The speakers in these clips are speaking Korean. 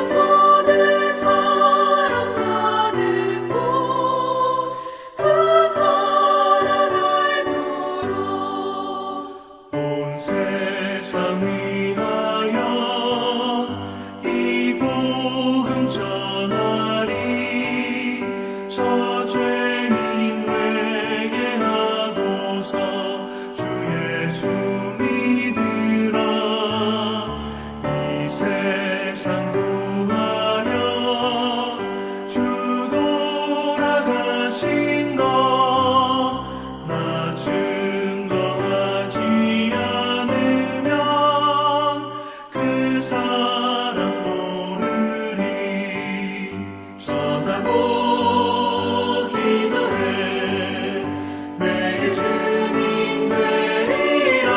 모든 사람 다 듣고 그 사랑 알도록 온 세상 위하여 이 복음 전하리. 저죄인 회개하고서 주 예수 믿으라. 이 세상 구하려 주 돌아가신 것 나 증거하지 않으면 그 사람 모르리. 전하고 기도해 매일 증인 되리라.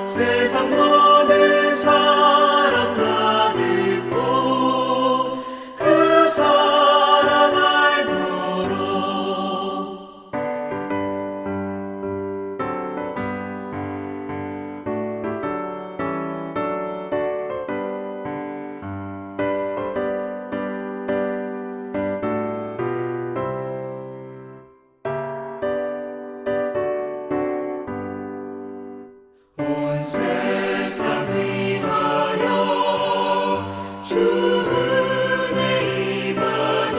세상 모든 사람 다 듣고 그 사랑 알도록 온 세상 위하여 주 은혜 임하니.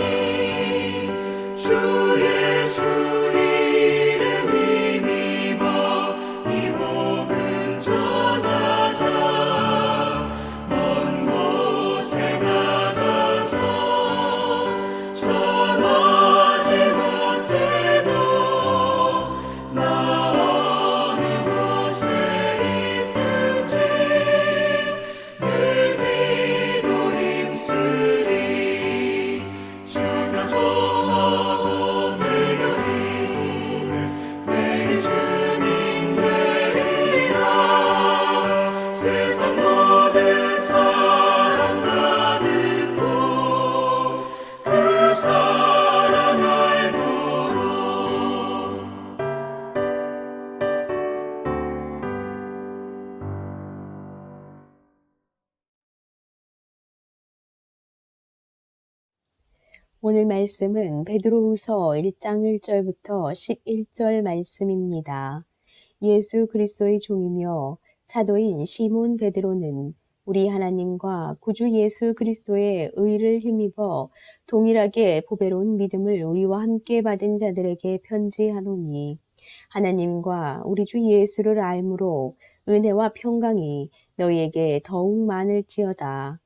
주 예수 이름 힘입어 이 복음 전하자. 먼 곳에 나가서 전하지 못해도 나 어느 곳에 있든지 늘 기도 힘쓰리. 전하고 기도해 매일 증인 되리라. 세상 모든 사람 다 듣고 그 사랑 알도록 오늘 말씀은 베드로후서 1장 1절부터 11절 말씀입니다. 예수 그리스도의 종이며 사도인 시몬 베드로는 우리 하나님과 구주 예수 그리스도의 의를 힘입어 동일하게 보배로운 믿음을 우리와 함께 받은 자들에게 편지하노니, 하나님과 우리 주 예수를 알므로 은혜와 평강이 너희에게 더욱 많을지어다.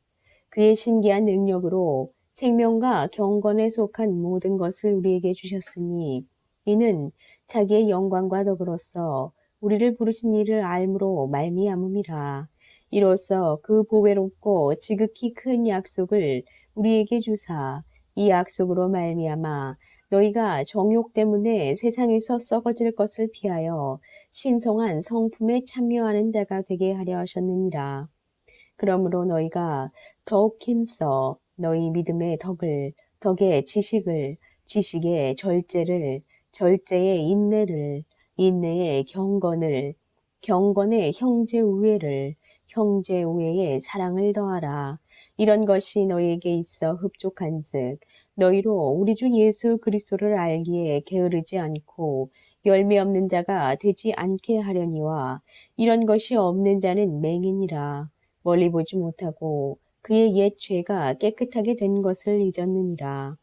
그의 신기한 능력으로 생명과 경건에 속한 모든 것을 우리에게 주셨으니 이는 자기의 영광과 더불어서 우리를 부르신 이를 알므로 말미암음이라. 이로써 그 보배롭고 지극히 큰 약속을 우리에게 주사 이 약속으로 말미암아 너희가 정욕 때문에 세상에서 썩어질 것을 피하여 신성한 성품에 참여하는 자가 되게 하려 하셨느니라. 그러므로 너희가 더욱 힘써 너희 믿음의 덕을, 덕의 지식을, 지식의 절제를, 절제의 인내를, 인내의 경건을, 경건의 형제 우애를, 형제 우애의 사랑을 더하라. 이런 것이 너희에게 있어 흡족한즉 너희로 우리 주 예수 그리스도를 알기에 게으르지 않고 열매 없는 자가 되지 않게 하려니와, 이런 것이 없는 자는 맹인이라. 멀리 보지 못하고 그의 옛 죄가 깨끗하게 된 것을 잊었느니라.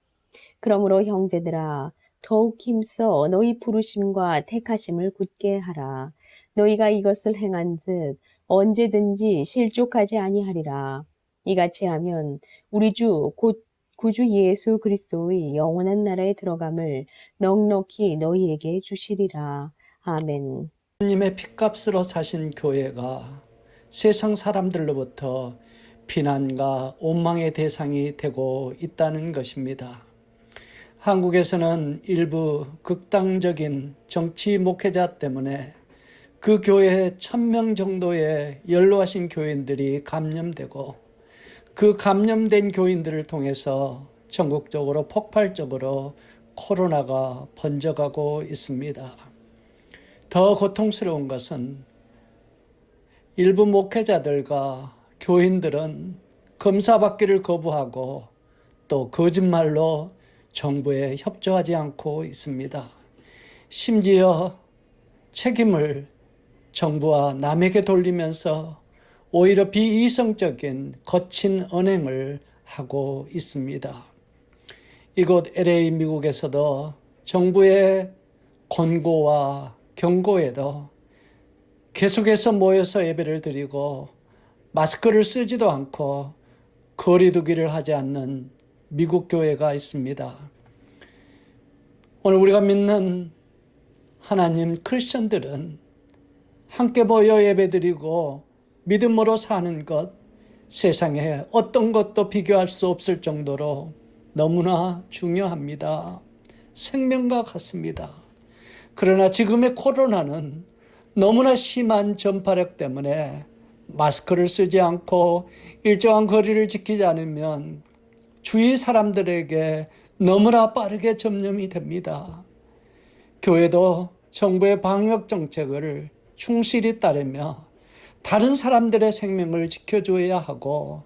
그러므로 형제들아, 더욱 힘써 너희 부르심과 택하심을 굳게 하라. 너희가 이것을 행한즉 언제든지 실족하지 아니하리라. 이같이 하면 우리 주 곧 구주 예수 그리스도의 영원한 나라에 들어감을 넉넉히 너희에게 주시리라. 아멘. 주님의 핏값으로 사신 교회가 세상 사람들로부터 비난과 원망의 대상이 되고 있다는 것입니다. 한국에서는 일부 극단적인 정치 목회자 때문에 그 교회에 1000명 정도의 연로하신 교인들이 감염되고, 그 감염된 교인들을 통해서 전국적으로 폭발적으로 코로나가 번져가고 있습니다. 더 고통스러운 것은 일부 목회자들과 교인들은 검사받기를 거부하고 또 거짓말로 정부에 협조하지 않고 있습니다. 심지어 책임을 정부와 남에게 돌리면서 오히려 비이성적인 거친 언행을 하고 있습니다. 이곳 LA 미국에서도 정부의 권고와 경고에도 계속해서 모여서 예배를 드리고 마스크를 쓰지도 않고 거리두기를 하지 않는 미국 교회가 있습니다. 오늘 우리가 믿는 하나님 크리스천들은 함께 모여 예배드리고 믿음으로 사는 것, 세상에 어떤 것도 비교할 수 없을 정도로 너무나 중요합니다. 생명과 같습니다. 그러나 지금의 코로나는 너무나 심한 전파력 때문에 마스크를 쓰지 않고 일정한 거리를 지키지 않으면 주위 사람들에게 너무나 빠르게 전염이 됩니다. 교회도 정부의 방역 정책을 충실히 따르며 다른 사람들의 생명을 지켜줘야 하고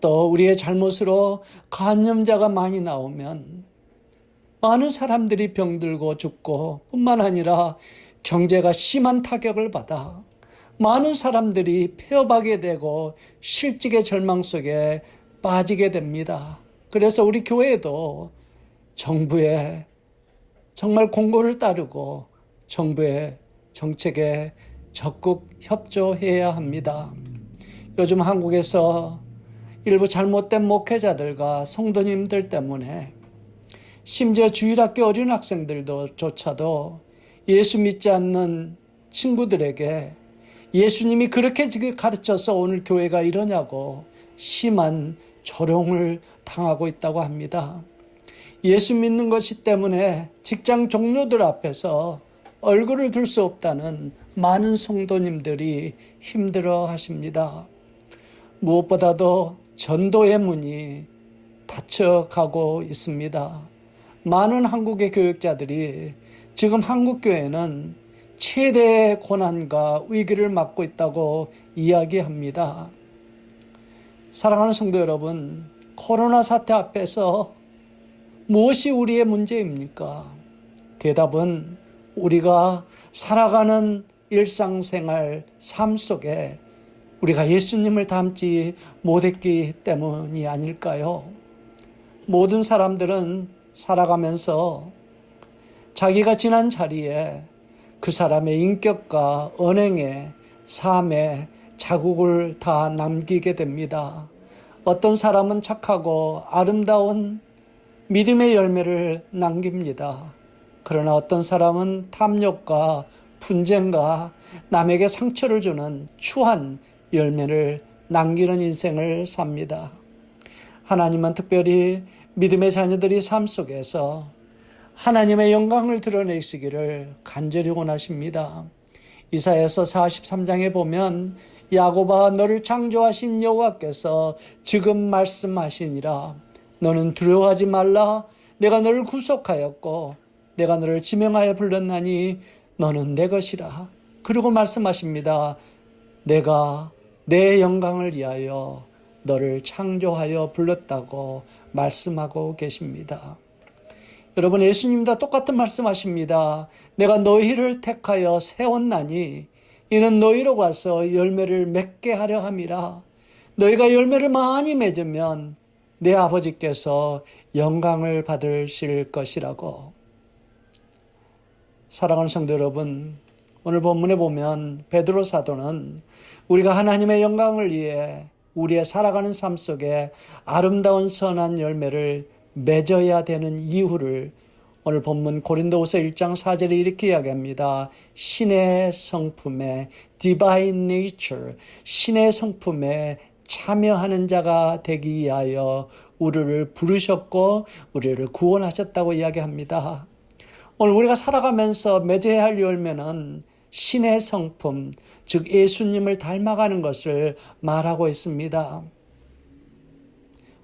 또 우리의 잘못으로 감염자가 많이 나오면 많은 사람들이 병들고 죽고 뿐만 아니라 경제가 심한 타격을 받아 많은 사람들이 폐업하게 되고 실직의 절망 속에 빠지게 됩니다. 그래서 우리 교회도 정부의 정말 공고를 따르고 정부의 정책에 적극 협조해야 합니다. 요즘 한국에서 일부 잘못된 목회자들과 성도님들 때문에 심지어 주일학교 어린 학생들조차도 예수 믿지 않는 친구들에게 예수님이 그렇게 가르쳐서 오늘 교회가 이러냐고 심한 조롱을 당하고 있다고 합니다. 예수 믿는 것이 때문에 직장 동료들 앞에서 얼굴을 들 수 없다는 많은 성도님들이 힘들어 하십니다. 무엇보다도 전도의 문이 닫혀가고 있습니다. 많은 한국의 교육자들이 지금 한국교회는 최대의 고난과 위기를 맞고 있다고 이야기합니다. 사랑하는 성도 여러분, 코로나 사태 앞에서 무엇이 우리의 문제입니까? 대답은 우리가 살아가는 일상생활 삶 속에 우리가 예수님을 닮지 못했기 때문이 아닐까요? 모든 사람들은 살아가면서 자기가 지난 자리에 그 사람의 인격과 언행에 삶에 자국을 다 남기게 됩니다. 어떤 사람은 착하고 아름다운 믿음의 열매를 남깁니다. 그러나 어떤 사람은 탐욕과 분쟁과 남에게 상처를 주는 추한 열매를 남기는 인생을 삽니다. 하나님은 특별히 믿음의 자녀들이 삶 속에서 하나님의 영광을 드러내시기를 간절히 원하십니다. 이사야서 43장에 보면 야곱아 너를 창조하신 여호와께서 지금 말씀하시니라. 너는 두려워하지 말라. 내가 너를 구속하였고 내가 너를 지명하여 불렀나니 너는 내 것이라. 그리고 말씀하십니다. 내가 내 영광을 위하여 너를 창조하여 불렀다고 말씀하고 계십니다. 여러분, 예수님도 똑같은 말씀하십니다. 내가 너희를 택하여 세웠나니 이는 너희로 가서 열매를 맺게 하려 함이라. 너희가 열매를 많이 맺으면 내 아버지께서 영광을 받으실 것이라고. 사랑하는 성도 여러분, 오늘 본문에 보면 베드로 사도는 우리가 하나님의 영광을 위해 우리의 살아가는 삶 속에 아름다운 선한 열매를 맺어야 되는 이유를 오늘 본문 고린도후서 1장 4절에 이렇게 이야기합니다. 신의 성품에 divine nature, 신의 성품에 참여하는 자가 되기 위하여 우리를 부르셨고 우리를 구원하셨다고 이야기합니다. 오늘 우리가 살아가면서 맺어야 할 열매는 신의 성품, 즉 예수님을 닮아가는 것을 말하고 있습니다.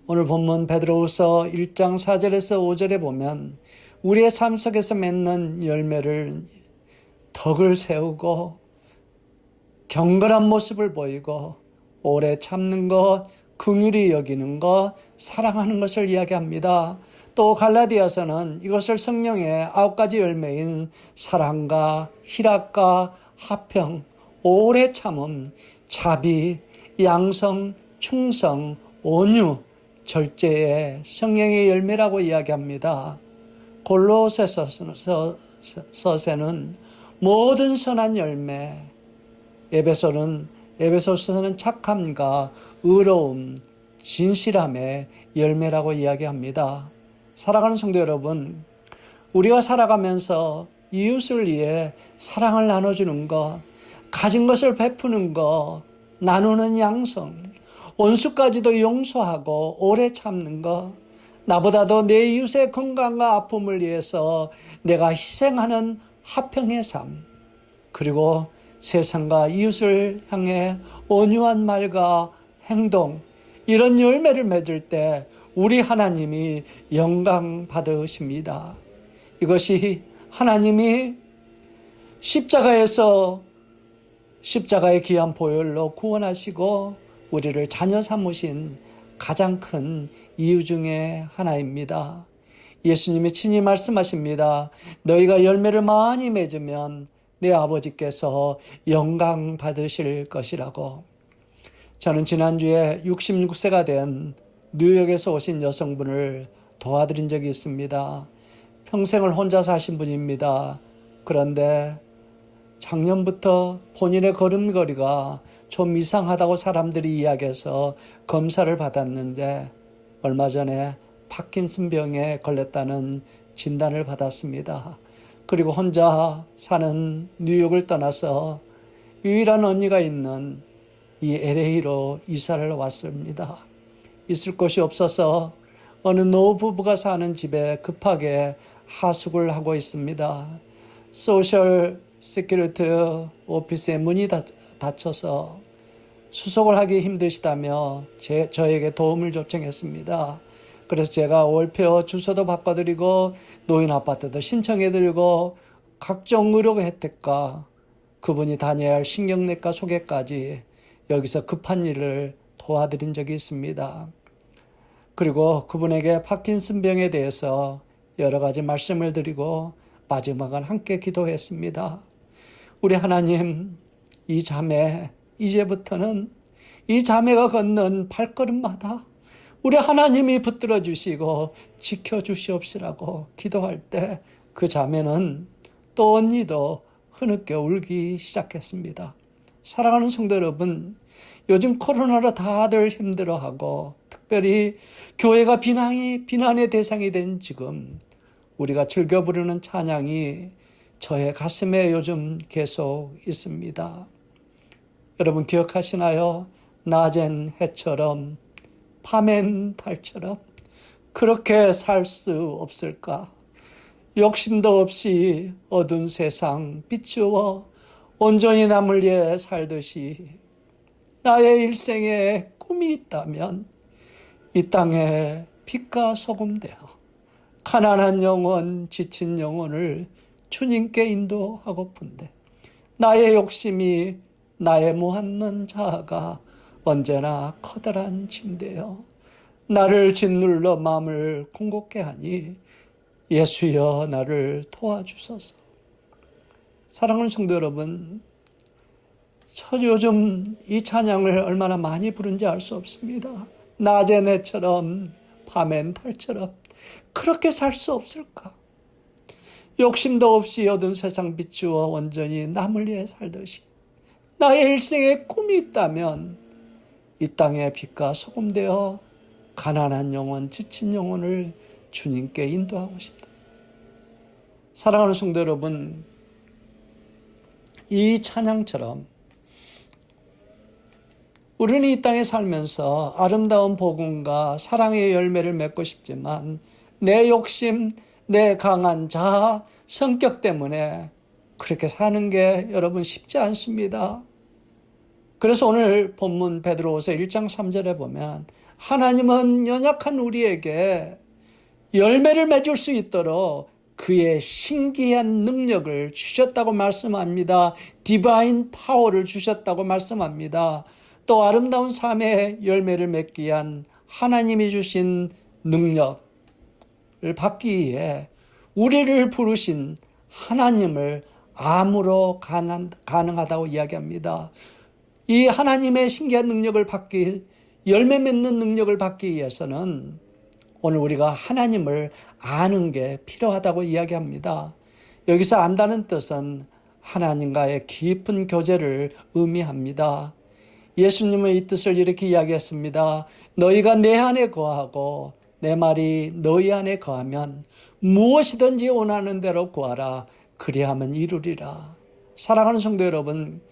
오늘 본문 베드로후서 1장 4절에서 5절에 보면 우리의 삶 속에서 맺는 열매를 덕을 세우고 경건한 모습을 보이고 오래 참는 것, 긍휼히 여기는 것, 사랑하는 것을 이야기합니다. 또 갈라디아서는 이것을 성령의 9가지 열매인 사랑과 희락과 화평, 오래 참음, 자비, 양성, 충성, 온유, 절제의 성령의 열매라고 이야기합니다. 골로새서는 모든 선한 열매, 에베소서는 착함과 의로움, 진실함의 열매라고 이야기합니다. 사랑하는 성도 여러분, 우리가 살아가면서 이웃을 위해 사랑을 나눠주는 것, 가진 것을 베푸는 것, 나누는 양성, 원수까지도 용서하고 오래 참는 것, 나보다도 내 이웃의 건강과 아픔을 위해서 내가 희생하는 화평의 삶, 그리고 세상과 이웃을 향해 온유한 말과 행동, 이런 열매를 맺을 때 우리 하나님이 영광 받으십니다. 이것이 하나님이 십자가의 귀한 보혈로 구원하시고 우리를 자녀 삼으신 가장 큰 이유 중에 하나입니다. 예수님이 친히 말씀하십니다. 너희가 열매를 많이 맺으면 내 아버지께서 영광 받으실 것이라고. 저는 지난주에 66세가 된 뉴욕에서 오신 여성분을 도와드린 적이 있습니다. 평생을 혼자 사신 분입니다. 그런데 작년부터 본인의 걸음걸이가 좀 이상하다고 사람들이 이야기해서 검사를 받았는데 얼마 전에 파킨슨병에 걸렸다는 진단을 받았습니다. 그리고 혼자 사는 뉴욕을 떠나서 유일한 언니가 있는 이 LA로 이사를 왔습니다. 있을 곳이 없어서 어느 노부부가 사는 집에 급하게 하숙을 하고 있습니다. 소셜 시큐리티 오피스의 문이 닫혀서 수속을 하기 힘드시다며 저에게 도움을 요청했습니다. 그래서 제가 월표 주소도 바꿔드리고 노인 아파트도 신청해드리고 각종 의료 혜택과 그분이 다녀야 할 신경내과 소개까지 여기서 급한 일을 도와드린 적이 있습니다. 그리고 그분에게 파킨슨병에 대해서 여러 가지 말씀을 드리고 마지막은 함께 기도했습니다. 우리 하나님, 이 자매, 이제부터는 이 자매가 걷는 발걸음마다 우리 하나님이 붙들어 주시고 지켜 주시옵시라고 기도할 때 그 자매는 또 언니도 흐느껴 울기 시작했습니다. 사랑하는 성도 여러분, 요즘 코로나로 다들 힘들어하고 특별히 교회가 비난의 대상이 된 지금 우리가 즐겨 부르는 찬양이 저의 가슴에 요즘 계속 있습니다. 여러분 기억하시나요? 낮엔 해처럼 밤엔 달처럼 그렇게 살 수 없을까? 욕심도 없이 어두운 세상 비추어 온전히 남을 위해 살듯이 나의 일생에 꿈이 있다면 이 땅에 빛과 소금 되어 가난한 영혼, 지친 영혼을 주님께 인도하고픈데 나의 욕심이 나의 무한한 자아가 언제나 커다란 침대여 나를 짓눌러 마음을 공곡케 하니 예수여 나를 도와주소서. 사랑하는 성도 여러분, 저 요즘 이 찬양을 얼마나 많이 부른지 알 수 없습니다. 낮엔 해처럼 밤엔 달처럼 그렇게 살 수 없을까? 욕심도 없이 어두운 세상 비추어 온전히 남을 위해 살듯이 나의 일생에 꿈이 있다면 이 땅에 빛과 소금 되어 가난한 영혼, 지친 영혼을 주님께 인도하고 싶다. 사랑하는 성도 여러분, 이 찬양처럼 우리는 이 땅에 살면서 아름다운 복음과 사랑의 열매를 맺고 싶지만 내 욕심, 내 강한 자아, 성격 때문에 그렇게 사는 게 여러분 쉽지 않습니다. 그래서 오늘 본문 베드로후서 1장 3절에 보면 하나님은 연약한 우리에게 열매를 맺을 수 있도록 그의 신기한 능력을 주셨다고 말씀합니다. 디바인 파워를 주셨다고 말씀합니다. 또 아름다운 삶의 열매를 맺기 위한 하나님이 주신 능력을 받기 위해 우리를 부르신 하나님을 암으로 가능하다고 이야기합니다. 이 하나님의 신기한 능력을 받기, 열매 맺는 능력을 받기 위해서는 오늘 우리가 하나님을 아는 게 필요하다고 이야기합니다. 여기서 안다는 뜻은 하나님과의 깊은 교제를 의미합니다. 예수님은 이 뜻을 이렇게 이야기했습니다. 너희가 내 안에 거하고 내 말이 너희 안에 거하면 무엇이든지 원하는 대로 구하라. 그리하면 이루리라. 사랑하는 성도 여러분,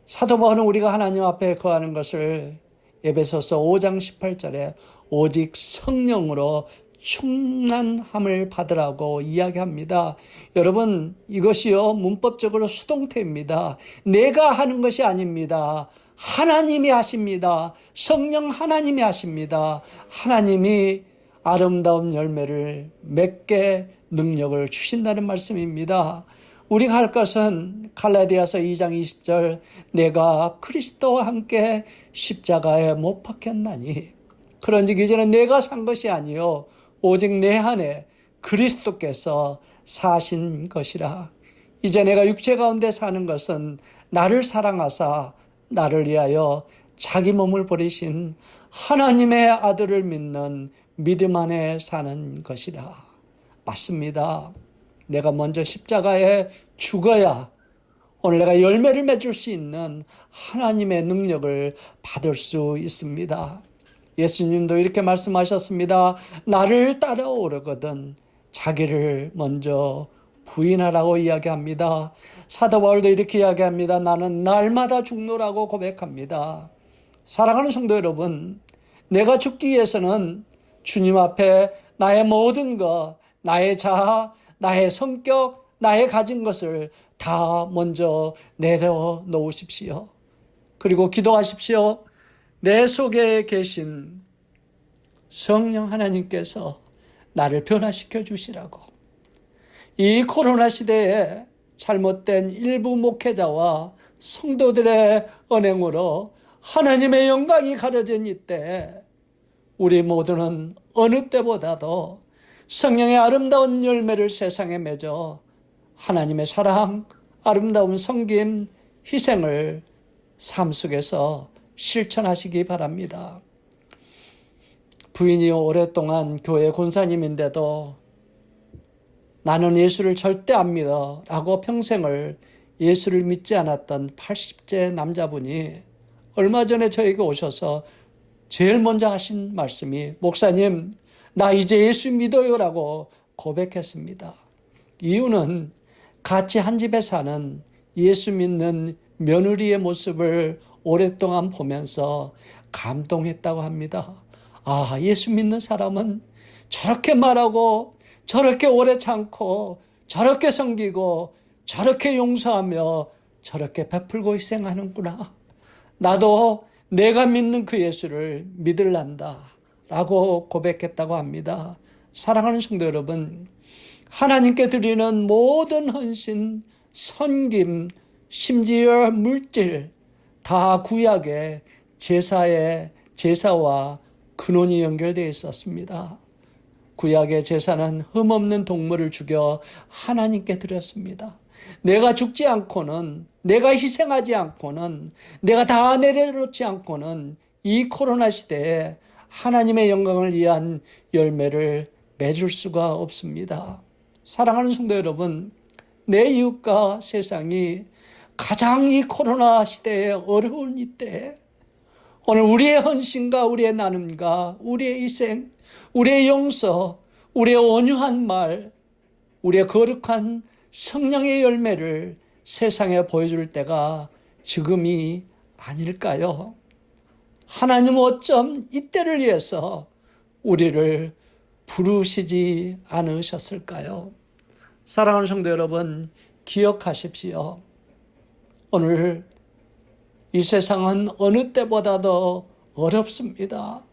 사도 바울은 우리가 하나님 앞에 거하는 것을 에베소서 5장 18절에 오직 성령으로 충만함을 받으라고 이야기합니다. 여러분, 이것이요 문법적으로 수동태입니다. 내가 하는 것이 아닙니다. 하나님이 하십니다. 성령 하나님이 하십니다. 하나님이 아름다운 열매를 맺게 능력을 주신다는 말씀입니다. 우리가 할 것은 갈라디아서 2장 20절 내가 그리스도와 함께 십자가에 못 박혔나니 그런즉 이제는 내가 산 것이 아니요 오직 내 안에 그리스도께서 사신 것이라. 이제 내가 육체 가운데 사는 것은 나를 사랑하사 나를 위하여 자기 몸을 버리신 하나님의 아들을 믿는 믿음 안에 사는 것이라. 맞습니다. 내가 먼저 십자가에 죽어야 오늘 내가 열매를 맺을 수 있는 하나님의 능력을 받을 수 있습니다. 예수님도 이렇게 말씀하셨습니다. 나를 따라오려거든 자기를 먼저 부인하라고 이야기합니다. 사도 바울도 이렇게 이야기합니다. 나는 날마다 죽노라고 고백합니다. 사랑하는 성도 여러분, 내가 죽기 위해서는 주님 앞에 나의 모든 것, 나의 자아, 나의 성격, 나의 가진 것을 다 먼저 내려놓으십시오. 그리고 기도하십시오. 내 속에 계신 성령 하나님께서 나를 변화시켜 주시라고. 이 코로나 시대에 잘못된 일부 목회자와 성도들의 언행으로 하나님의 영광이 가려진 이때 우리 모두는 어느 때보다도 성령의 아름다운 열매를 세상에 맺어 하나님의 사랑, 아름다운 섬김, 희생을 삶 속에서 실천하시기 바랍니다. 부인이 오랫동안 교회 권사님인데도 나는 예수를 절대 안 믿어 라고 평생을 예수를 믿지 않았던 80세 남자분이 얼마 전에 저에게 오셔서 제일 먼저 하신 말씀이 목사님 나 이제 예수 믿어요 라고 고백했습니다. 이유는 같이 한 집에 사는 예수 믿는 며느리의 모습을 오랫동안 보면서 감동했다고 합니다. 아, 예수 믿는 사람은 저렇게 말하고 저렇게 오래 참고 저렇게 섬기고 저렇게 용서하며 저렇게 베풀고 희생하는구나. 나도 내가 믿는 그 예수를 믿을란다 라고 고백했다고 합니다. 사랑하는 성도 여러분, 하나님께 드리는 모든 헌신, 섬김, 심지어 물질 다 구약의 제사와 근원이 연결되어 있었습니다. 구약의 제사는 흠없는 동물을 죽여 하나님께 드렸습니다. 내가 죽지 않고는, 내가 희생하지 않고는, 내가 다 내려놓지 않고는 이 코로나 시대에 하나님의 영광을 위한 열매를 맺을 수가 없습니다. 사랑하는 성도 여러분, 내 이웃과 세상이 가장 이 코로나 시대에 어려운 이때 오늘 우리의 헌신과 우리의 나눔과 우리의 희생, 우리의 용서, 우리의 온유한 말, 우리의 거룩한 성령의 열매를 세상에 보여줄 때가 지금이 아닐까요? 하나님은 어쩜 이때를 위해서 우리를 부르시지 않으셨을까요? 사랑하는 성도 여러분, 기억하십시오. 오늘 이 세상은 어느 때보다도 어렵습니다.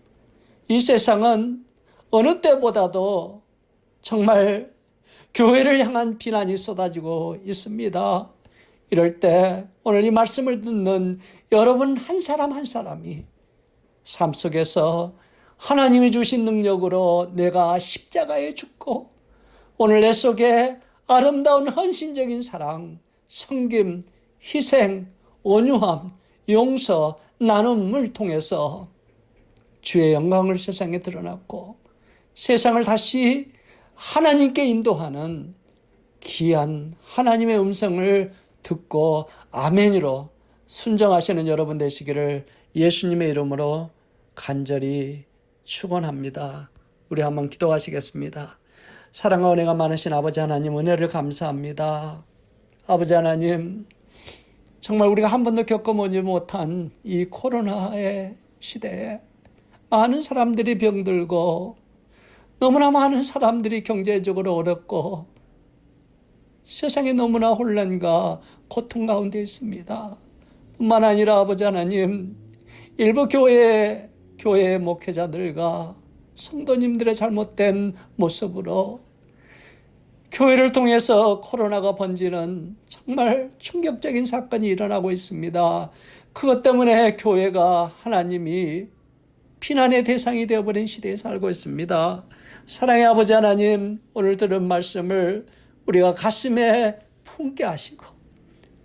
이 세상은 어느 때보다도 정말 교회를 향한 비난이 쏟아지고 있습니다. 이럴 때 오늘 이 말씀을 듣는 여러분 한 사람 한 사람이 삶 속에서 하나님이 주신 능력으로 내가 십자가에 죽고 오늘 내 속에 아름다운 헌신적인 사랑, 섬김, 희생, 온유함, 용서, 나눔을 통해서 주의 영광을 세상에 드러났고 세상을 다시 하나님께 인도하는 귀한 하나님의 음성을 듣고 아멘으로 순종하시는 여러분 되시기를 예수님의 이름으로 간절히 축원합니다. 우리 한번 기도하시겠습니다. 사랑과 은혜가 많으신 아버지 하나님, 은혜를 감사합니다. 아버지 하나님, 정말 우리가 한 번도 겪어보지 못한 이 코로나의 시대에 많은 사람들이 병들고 너무나 많은 사람들이 경제적으로 어렵고 세상에 너무나 혼란과 고통 가운데 있습니다. 뿐만 아니라 아버지 하나님, 일부 교회 목회자들과 성도님들의 잘못된 모습으로 교회를 통해서 코로나가 번지는 정말 충격적인 사건이 일어나고 있습니다. 그것 때문에 교회가 하나님이 비난의 대상이 되어버린 시대에 살고 있습니다. 사랑의 아버지 하나님, 오늘 들은 말씀을 우리가 가슴에 품게 하시고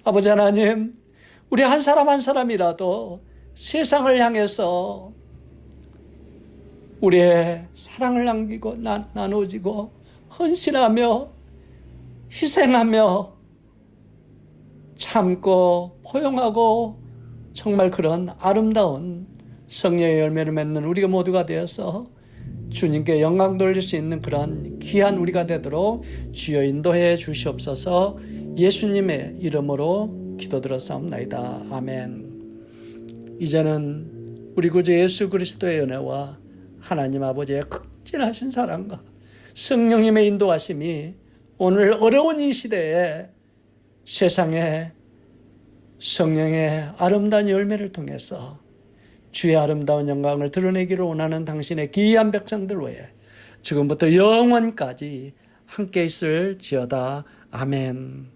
아버지 하나님, 우리 한 사람 한 사람이라도 세상을 향해서 우리의 사랑을 남기고 나눠지고 헌신하며 희생하며 참고 포용하고 정말 그런 아름다운 성령의 열매를 맺는 우리가 모두가 되어서 주님께 영광 돌릴 수 있는 그런 귀한 우리가 되도록 주여 인도해 주시옵소서. 예수님의 이름으로 기도드렸사옵나이다. 아멘. 이제는 우리 구주 예수 그리스도의 은혜와 하나님 아버지의 극진하신 사랑과 성령님의 인도하심이 오늘 어려운 이 시대에 세상에 성령의 아름다운 열매를 통해서 주의 아름다운 영광을 드러내기를 원하는 당신의 귀한 백성들 외에 지금부터 영원까지 함께 있을지어다. 아멘.